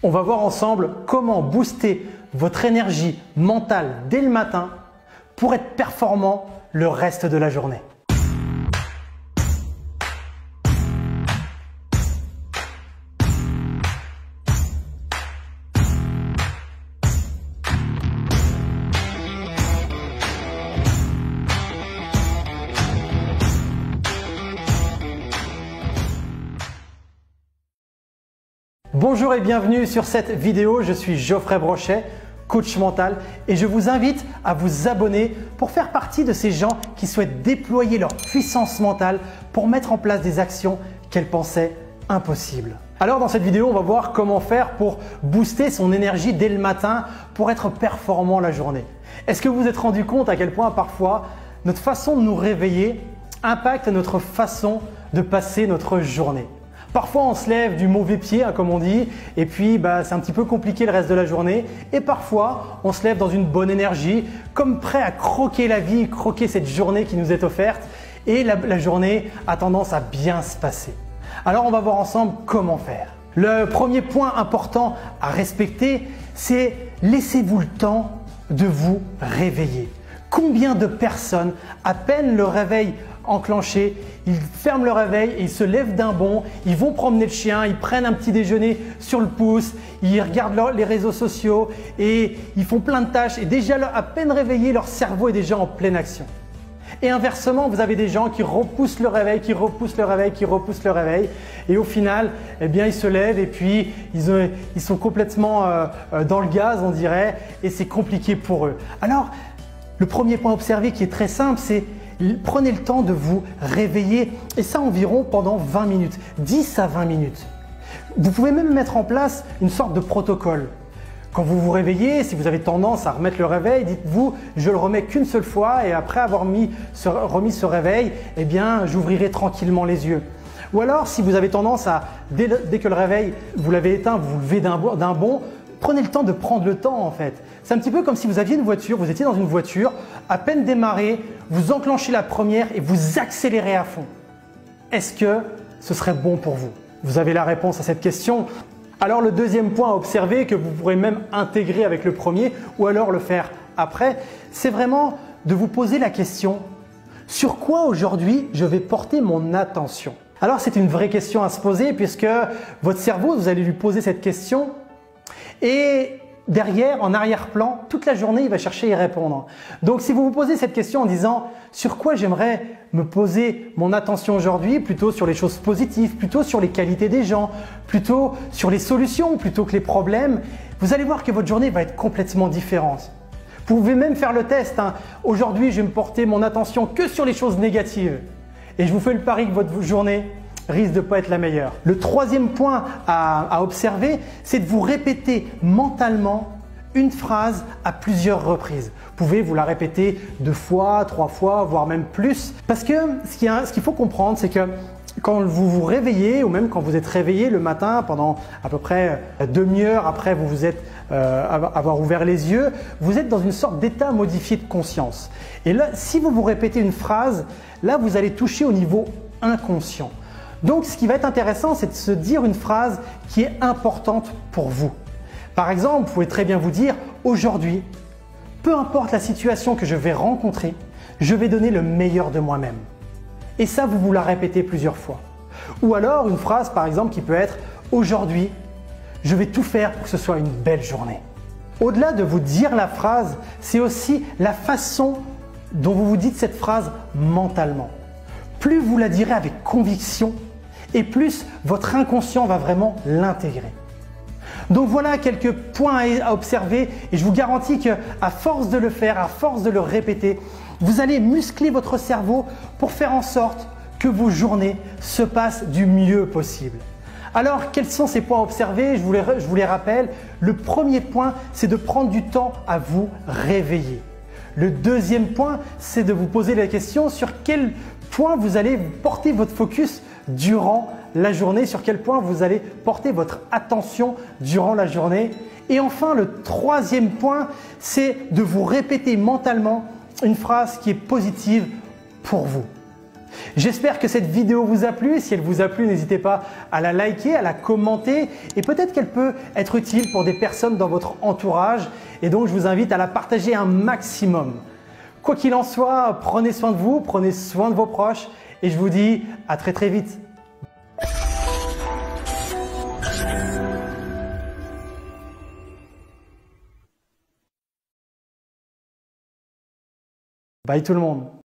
On va voir ensemble comment booster votre énergie mentale dès le matin pour être performant le reste de la journée. Bonjour et bienvenue sur cette vidéo, je suis Geoffrey Brochet, coach mental et je vous invite à vous abonner pour faire partie de ces gens qui souhaitent déployer leur puissance mentale pour mettre en place des actions qu'elles pensaient impossibles. Alors dans cette vidéo, on va voir comment faire pour booster son énergie dès le matin pour être performant la journée. Est-ce que vous vous êtes rendu compte à quel point parfois notre façon de nous réveiller impacte notre façon de passer notre journée? Parfois, on se lève du mauvais pied, comme on dit, et puis c'est un petit peu compliqué le reste de la journée. Et parfois, on se lève dans une bonne énergie, comme prêt à croquer la vie, croquer cette journée qui nous est offerte. Et la journée a tendance à bien se passer. Alors, on va voir ensemble comment faire. Le premier point important à respecter, c'est laissez-vous le temps de vous réveiller. Combien de personnes, à peine le réveil enclenché, ils ferment le réveil et ils se lèvent d'un bond, ils vont promener le chien, ils prennent un petit déjeuner sur le pouce, ils regardent les réseaux sociaux et ils font plein de tâches et déjà à peine réveillé, leur cerveau est déjà en pleine action. Et inversement, vous avez des gens qui repoussent le réveil, qui repoussent le réveil, qui repoussent le réveil et au final, eh bien, ils se lèvent et puis ils sont complètement dans le gaz, on dirait, et c'est compliqué pour eux. Alors, le premier point à observer qui est très simple, c'est prenez le temps de vous réveiller et ça environ pendant 20 minutes, 10 à 20 minutes. Vous pouvez même mettre en place une sorte de protocole. Quand vous vous réveillez, si vous avez tendance à remettre le réveil, dites-vous je le remets qu'une seule fois et après avoir remis ce réveil, eh bien j'ouvrirai tranquillement les yeux. Ou alors si vous avez tendance à, dès que le réveil, vous l'avez éteint, vous vous levez d'un bond, prenez le temps de prendre le temps en fait. C'est un petit peu comme si vous aviez une voiture, vous étiez dans une voiture, à peine démarré, vous enclenchez la première et vous accélérez à fond. Est-ce que ce serait bon pour vous? Vous avez la réponse à cette question. Alors le deuxième point à observer que vous pourrez même intégrer avec le premier ou alors le faire après, c'est vraiment de vous poser la question « Sur quoi aujourd'hui je vais porter mon attention ?» Alors c'est une vraie question à se poser puisque votre cerveau, vous allez lui poser cette question et derrière, en arrière-plan, toute la journée, il va chercher à y répondre. Donc, si vous vous posez cette question en disant « Sur quoi j'aimerais me poser mon attention aujourd'hui ?» plutôt sur les choses positives, plutôt sur les qualités des gens, plutôt sur les solutions, plutôt que les problèmes, vous allez voir que votre journée va être complètement différente. Vous pouvez même faire le test. Aujourd'hui, je vais me porter mon attention que sur les choses négatives. Et je vous fais le pari que votre journée risque de ne pas être la meilleure. Le troisième point à observer, c'est de vous répéter mentalement une phrase à plusieurs reprises. Vous pouvez vous la répéter 2 fois, 3 fois, voire même plus. Parce que ce qu'il faut comprendre, c'est que quand vous vous réveillez ou même quand vous êtes réveillé le matin pendant à peu près demi-heure après vous êtes avoir ouvert les yeux, vous êtes dans une sorte d'état modifié de conscience. Et là, si vous vous répétez une phrase, là vous allez toucher au niveau inconscient. Donc, ce qui va être intéressant, c'est de se dire une phrase qui est importante pour vous. Par exemple, vous pouvez très bien vous dire « Aujourd'hui, peu importe la situation que je vais rencontrer, je vais donner le meilleur de moi-même. » Et ça, vous la répétez plusieurs fois. Ou alors, une phrase par exemple qui peut être « Aujourd'hui, je vais tout faire pour que ce soit une belle journée. » Au-delà de vous dire la phrase, c'est aussi la façon dont vous vous dites cette phrase mentalement. Plus vous la direz avec conviction, et plus votre inconscient va vraiment l'intégrer. Donc voilà quelques points à observer et je vous garantis qu'à force de le faire, à force de le répéter, vous allez muscler votre cerveau pour faire en sorte que vos journées se passent du mieux possible. Alors quels sont ces points à observer? Je vous les rappelle. Le premier point, c'est de prendre du temps à vous réveiller. Le deuxième point, c'est de vous poser la question sur quel point vous allez porter votre focus durant la journée, sur quel point vous allez porter votre attention durant la journée. Et enfin, le troisième point, c'est de vous répéter mentalement une phrase qui est positive pour vous. J'espère que cette vidéo vous a plu. Si elle vous a plu, n'hésitez pas à la liker, à la commenter et peut-être qu'elle peut être utile pour des personnes dans votre entourage et donc je vous invite à la partager un maximum. Quoi qu'il en soit, prenez soin de vous, prenez soin de vos proches et je vous dis à très très vite. Bye tout le monde.